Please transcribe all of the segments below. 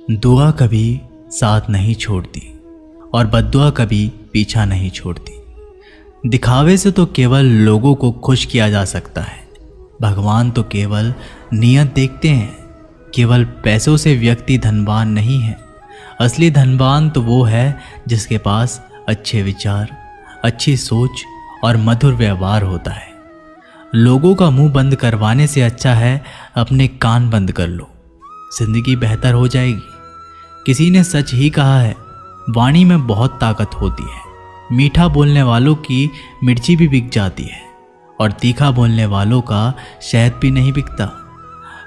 दुआ कभी साथ नहीं छोड़ती और बद्दुआ कभी पीछा नहीं छोड़ती। दिखावे से तो केवल लोगों को खुश किया जा सकता है। भगवान तो केवल नियत देखते हैं। केवल पैसों से व्यक्ति धनवान नहीं है। असली धनवान तो वो है जिसके पास अच्छे विचार, अच्छी सोच और मधुर व्यवहार होता है। लोगों का मुंह बंद करवाने से अच्छा है अपने कान बंद कर लो, जिंदगी बेहतर हो जाएगी। किसी ने सच ही कहा है, वाणी में बहुत ताकत होती है। मीठा बोलने वालों की मिर्ची भी बिक जाती है और तीखा बोलने वालों का शहद भी नहीं बिकता।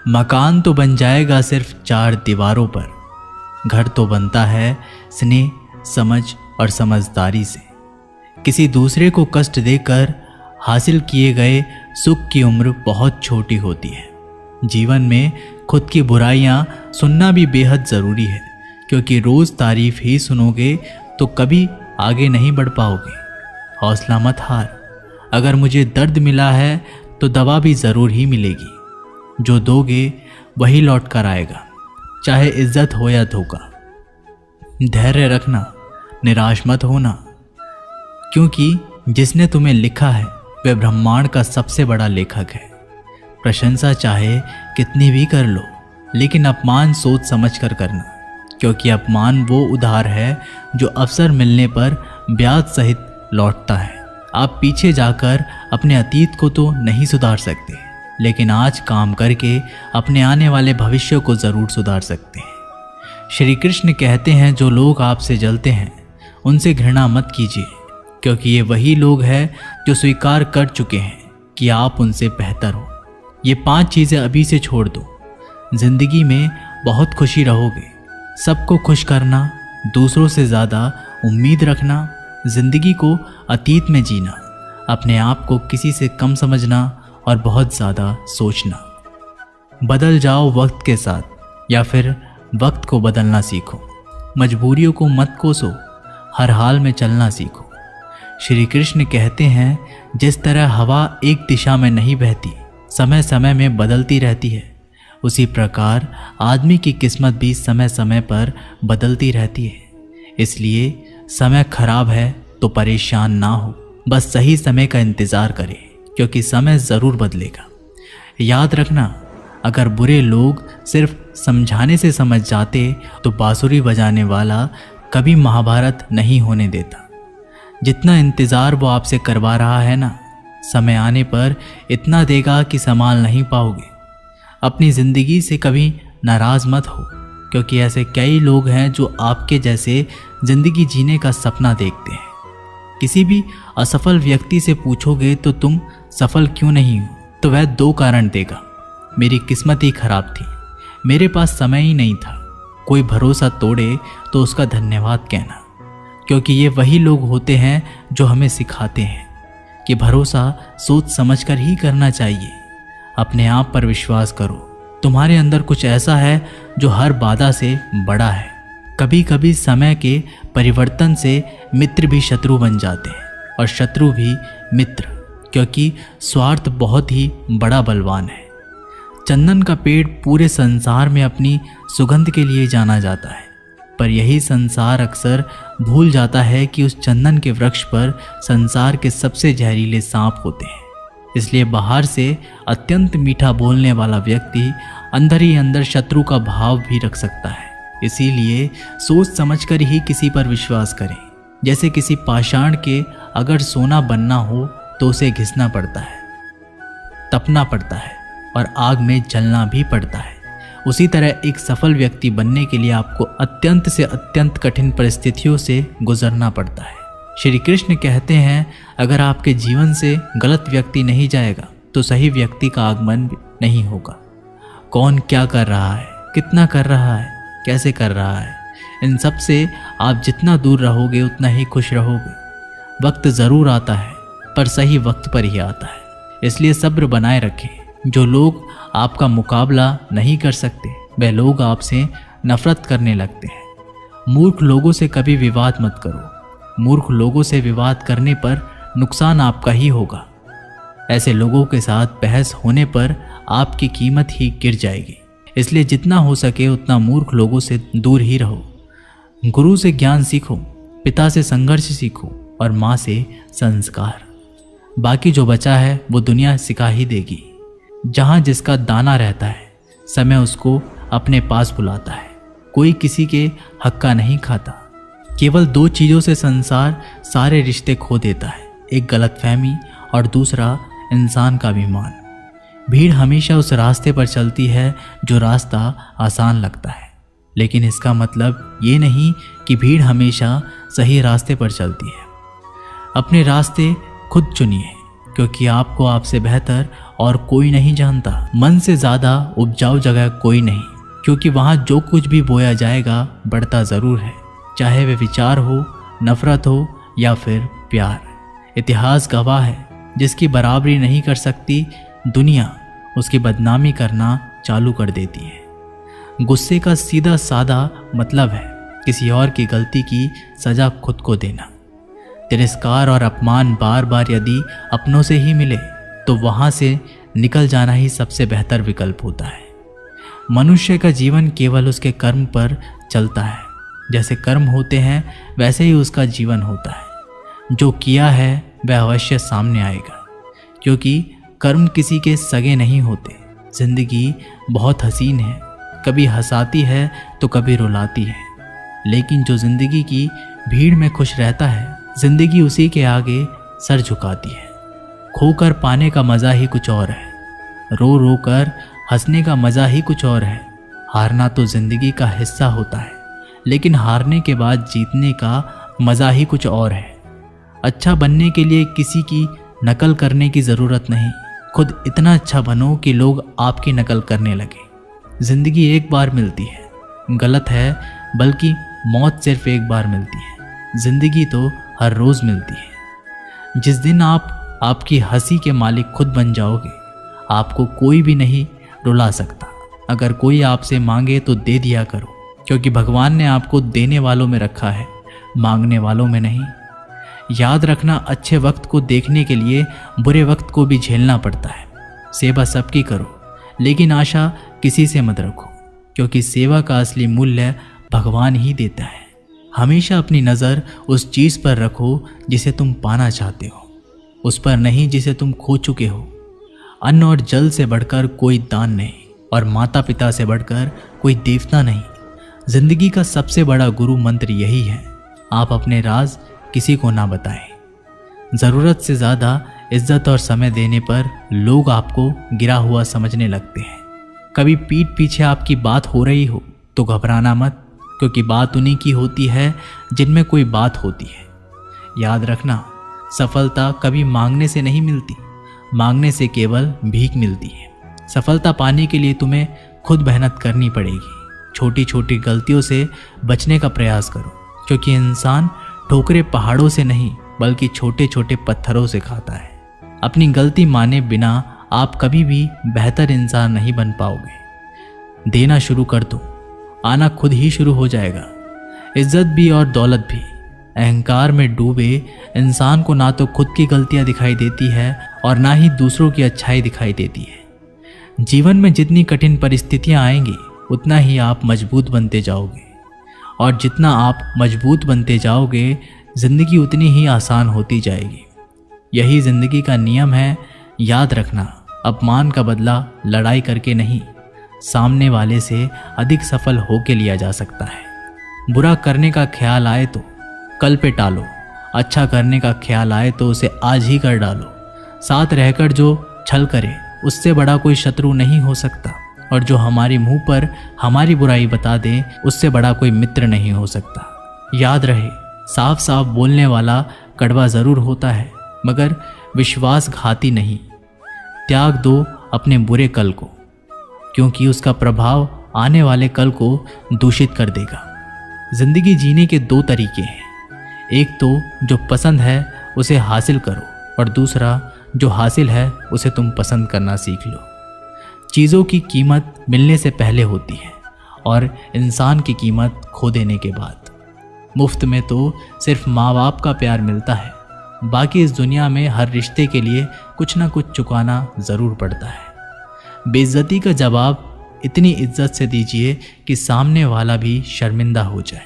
मकान तो बन जाएगा सिर्फ 4 दीवारों पर, घर तो बनता है स्नेह, समझ और समझदारी से। किसी दूसरे को कष्ट देकर हासिल किए गए सुख की उम्र बहुत छोटी होती है। जीवन में खुद की बुराइयां सुनना भी बेहद ज़रूरी है, क्योंकि रोज़ तारीफ ही सुनोगे तो कभी आगे नहीं बढ़ पाओगे। हौसला मत हार। अगर मुझे दर्द मिला है तो दवा भी ज़रूर ही मिलेगी। जो दोगे वही लौट कर आएगा, चाहे इज्जत हो या धोखा। धैर्य रखना, निराश मत होना, क्योंकि जिसने तुम्हें लिखा है वह ब्रह्मांड का सबसे बड़ा लेखक है। प्रशंसा चाहे कितनी भी कर लो, लेकिन अपमान सोच समझ कर करना, क्योंकि अपमान वो उधार है जो अवसर मिलने पर ब्याज सहित लौटता है। आप पीछे जाकर अपने अतीत को तो नहीं सुधार सकते, लेकिन आज काम करके अपने आने वाले भविष्य को ज़रूर सुधार सकते हैं। श्री कृष्ण कहते हैं, जो लोग आपसे जलते हैं उनसे घृणा मत कीजिए, क्योंकि ये वही लोग हैं जो स्वीकार कर चुके हैं कि आप उनसे बेहतर हो। ये 5 चीज़ें अभी से छोड़ दो। जिंदगी में बहुत खुशी रहोगे। सबको खुश करना, दूसरों से ज़्यादा उम्मीद रखना, जिंदगी को अतीत में जीना, अपने आप को किसी से कम समझना और बहुत ज़्यादा सोचना। बदल जाओ वक्त के साथ, या फिर वक्त को बदलना सीखो। मजबूरियों को मत कोसो, हर हाल में चलना सीखो। श्री कृष्ण कहते हैं, जिस तरह हवा एक दिशा में नहीं बहती, समय समय में बदलती रहती है, उसी प्रकार आदमी की किस्मत भी समय समय पर बदलती रहती है। इसलिए समय खराब है तो परेशान ना हो, बस सही समय का इंतज़ार करें, क्योंकि समय ज़रूर बदलेगा। याद रखना, अगर बुरे लोग सिर्फ समझाने से समझ जाते तो बांसुरी बजाने वाला कभी महाभारत नहीं होने देता। जितना इंतज़ार वो आपसे करवा रहा है ना, समय आने पर इतना देगा कि संभाल नहीं पाओगे। अपनी ज़िंदगी से कभी नाराज़ मत हो, क्योंकि ऐसे कई लोग हैं जो आपके जैसे ज़िंदगी जीने का सपना देखते हैं। किसी भी असफल व्यक्ति से पूछोगे तो तुम सफल क्यों नहीं हो, तो वह 2 कारण देगा। मेरी किस्मत ही खराब थी, मेरे पास समय ही नहीं था। कोई भरोसा तोड़े तो उसका धन्यवाद कहना, क्योंकि ये वही लोग होते हैं जो हमें सिखाते हैं कि भरोसा सोच समझकर ही करना चाहिए। अपने आप पर विश्वास करो। तुम्हारे अंदर कुछ ऐसा है जो हर बाधा से बड़ा है। कभी कभी समय के परिवर्तन से मित्र भी शत्रु बन जाते हैं और शत्रु भी मित्र, क्योंकि स्वार्थ बहुत ही बड़ा बलवान है। चंदन का पेड़ पूरे संसार में अपनी सुगंध के लिए जाना जाता है, पर यही संसार अक्सर भूल जाता है कि उस चंदन के वृक्ष पर संसार के सबसे जहरीले सांप होते हैं। इसलिए बाहर से अत्यंत मीठा बोलने वाला व्यक्ति अंदर ही अंदर शत्रु का भाव भी रख सकता है। इसीलिए सोच समझकर ही किसी पर विश्वास करें। जैसे किसी पाषाण के अगर सोना बनना हो तो उसे घिसना पड़ता है, तपना पड़ता है और आग में जलना भी पड़ता है। उसी तरह एक सफल व्यक्ति बनने के लिए आपको अत्यंत से अत्यंत कठिन परिस्थितियों से गुजरना पड़ता है। श्री कृष्ण कहते हैं, अगर आपके जीवन से गलत व्यक्ति नहीं जाएगा तो सही व्यक्ति का आगमन नहीं होगा। कौन क्या कर रहा है, कितना कर रहा है, कैसे कर रहा है, इन सब से आप जितना दूर रहोगे उतना ही खुश रहोगे। वक्त ज़रूर आता है, पर सही वक्त पर ही आता है। इसलिए सब्र बनाए रखें। जो लोग आपका मुकाबला नहीं कर सकते, वह लोग आपसे नफरत करने लगते हैं। मूर्ख लोगों से कभी विवाद मत करो। मूर्ख लोगों से विवाद करने पर नुकसान आपका ही होगा। ऐसे लोगों के साथ बहस होने पर आपकी कीमत ही गिर जाएगी। इसलिए जितना हो सके उतना मूर्ख लोगों से दूर ही रहो। गुरु से ज्ञान सीखो, पिता से संघर्ष सीखो और माँ से संस्कार। बाकी जो बचा है वो दुनिया सिखा ही देगी। जहाँ जिसका दाना रहता है समय उसको अपने पास बुलाता है। कोई किसी के हक का नहीं खाता। केवल दो चीज़ों से संसार सारे रिश्ते खो देता है, एक गलतफहमी और दूसरा इंसान का अभिमान। भीड़ हमेशा उस रास्ते पर चलती है जो रास्ता आसान लगता है, लेकिन इसका मतलब ये नहीं कि भीड़ हमेशा सही रास्ते पर चलती है। अपने रास्ते खुद चुनिए, क्योंकि आपको आपसे बेहतर और कोई नहीं जानता। मन से ज़्यादा उपजाऊ जगह कोई नहीं, क्योंकि वहाँ जो कुछ भी बोया जाएगा बढ़ता ज़रूर है, चाहे वे विचार हो, नफरत हो या फिर प्यार। इतिहास गवाह है, जिसकी बराबरी नहीं कर सकती दुनिया उसकी बदनामी करना चालू कर देती है। गुस्से का सीधा सादा मतलब है किसी और की गलती की सज़ा खुद को देना। तिरस्कार और अपमान बार बार यदि अपनों से ही मिले तो वहाँ से निकल जाना ही सबसे बेहतर विकल्प होता है। मनुष्य का जीवन केवल उसके कर्म पर चलता है। जैसे कर्म होते हैं वैसे ही उसका जीवन होता है। जो किया है वह अवश्य सामने आएगा, क्योंकि कर्म किसी के सगे नहीं होते। जिंदगी बहुत हसीन है, कभी हंसाती है तो कभी रुलाती है, लेकिन जो जिंदगी की भीड़ में खुश रहता है जिंदगी उसी के आगे सर झुकाती है। खोकर पाने का मज़ा ही कुछ और है, रो रो कर हंसने का मज़ा ही कुछ और है। हारना तो जिंदगी का हिस्सा होता है, लेकिन हारने के बाद जीतने का मज़ा ही कुछ और है। अच्छा बनने के लिए किसी की नकल करने की ज़रूरत नहीं, खुद इतना अच्छा बनो कि लोग आपकी नकल करने लगे। ज़िंदगी एक बार मिलती है, गलत है, बल्कि मौत सिर्फ एक बार मिलती है। ज़िंदगी तो हर रोज़ मिलती है। जिस दिन आप आपकी हंसी के मालिक खुद बन जाओगे, आपको कोई भी नहीं रुला सकता। अगर कोई आपसे मांगे तो दे दिया करो, क्योंकि भगवान ने आपको देने वालों में रखा है, मांगने वालों में नहीं। याद रखना, अच्छे वक्त को देखने के लिए बुरे वक्त को भी झेलना पड़ता है। सेवा सबकी करो, लेकिन आशा किसी से मत रखो, क्योंकि सेवा का असली मूल्य भगवान ही देता है। हमेशा अपनी नज़र उस चीज़ पर रखो जिसे तुम पाना चाहते हो, उस पर नहीं जिसे तुम खो चुके हो। अन्न और जल से बढ़कर कोई दान नहीं, और माता पिता से बढ़कर कोई देवता नहीं। जिंदगी का सबसे बड़ा गुरु मंत्र यही है, आप अपने राज किसी को ना बताएं। ज़रूरत से ज़्यादा इज्जत और समय देने पर लोग आपको गिरा हुआ समझने लगते हैं। कभी पीठ पीछे आपकी बात हो रही हो तो घबराना मत, क्योंकि बात उन्हीं की होती है जिनमें कोई बात होती है। याद रखना, सफलता कभी मांगने से नहीं मिलती, मांगने से केवल भीख मिलती है। सफलता पाने के लिए तुम्हें खुद मेहनत करनी पड़ेगी। छोटी छोटी गलतियों से बचने का प्रयास करो, क्योंकि इंसान ठोकरे पहाड़ों से नहीं बल्कि छोटे छोटे पत्थरों से खाता है। अपनी गलती माने बिना आप कभी भी बेहतर इंसान नहीं बन पाओगे। देना शुरू कर दो, आना खुद ही शुरू हो जाएगा। इज्जत भी और दौलत भी। अहंकार में डूबे इंसान को ना तो खुद की गलतियां दिखाई देती है और ना ही दूसरों की अच्छाई दिखाई देती है। जीवन में जितनी कठिन परिस्थितियां आएंगी उतना ही आप मजबूत बनते जाओगे, और जितना आप मजबूत बनते जाओगे जिंदगी उतनी ही आसान होती जाएगी। यही जिंदगी का नियम है। याद रखना, अपमान का बदला लड़ाई करके नहीं, सामने वाले से अधिक सफल होके लिया जा सकता है। बुरा करने का ख्याल आए तो कल पे टालो, अच्छा करने का ख्याल आए तो उसे आज ही कर डालो। साथ रहकर जो छल करे उससे बड़ा कोई शत्रु नहीं हो सकता, और जो हमारे मुंह पर हमारी बुराई बता दे उससे बड़ा कोई मित्र नहीं हो सकता। याद रहे, साफ साफ बोलने वाला कड़वा ज़रूर होता है, मगर विश्वासघाती नहीं। त्याग दो अपने बुरे कल को, क्योंकि उसका प्रभाव आने वाले कल को दूषित कर देगा। जिंदगी जीने के दो तरीके हैं, एक तो जो पसंद है उसे हासिल करो, और दूसरा जो हासिल है उसे तुम पसंद करना सीख लो। चीज़ों की कीमत मिलने से पहले होती है, और इंसान की कीमत खो देने के बाद। मुफ्त में तो सिर्फ माँ बाप का प्यार मिलता है, बाकी इस दुनिया में हर रिश्ते के लिए कुछ ना कुछ चुकाना ज़रूर पड़ता है। बेइज्जती का जवाब इतनी इज्जत से दीजिए कि सामने वाला भी शर्मिंदा हो जाए।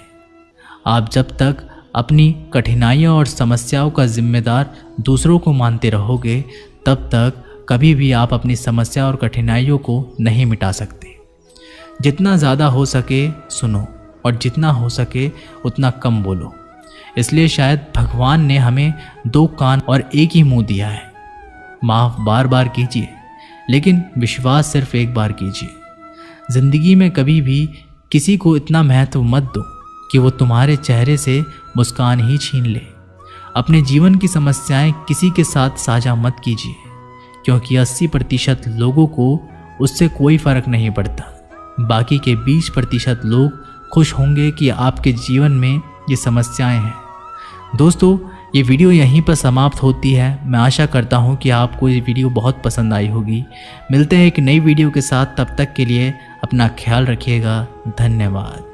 आप जब तक अपनी कठिनाइयों और समस्याओं का जिम्मेदार दूसरों को मानते रहोगे, तब तक कभी भी आप अपनी समस्या और कठिनाइयों को नहीं मिटा सकते। जितना ज़्यादा हो सके सुनो और जितना हो सके उतना कम बोलो। इसलिए शायद भगवान ने हमें 2 कान और एक ही मुंह दिया है। माफ़ बार बार कीजिए, लेकिन विश्वास सिर्फ एक बार कीजिए। ज़िंदगी में कभी भी किसी को इतना महत्व मत दो कि वो तुम्हारे चेहरे से मुस्कान ही छीन ले। अपने जीवन की समस्याएं किसी के साथ साझा मत कीजिए, क्योंकि 80% लोगों को उससे कोई फ़र्क नहीं पड़ता। बाकी के 20% लोग खुश होंगे कि आपके जीवन में ये समस्याएं हैं। दोस्तों, ये वीडियो यहीं पर समाप्त होती है। मैं आशा करता हूँ कि आपको ये वीडियो बहुत पसंद आई होगी। मिलते हैं एक नई वीडियो के साथ, तब तक के लिए अपना ख्याल रखिएगा। धन्यवाद।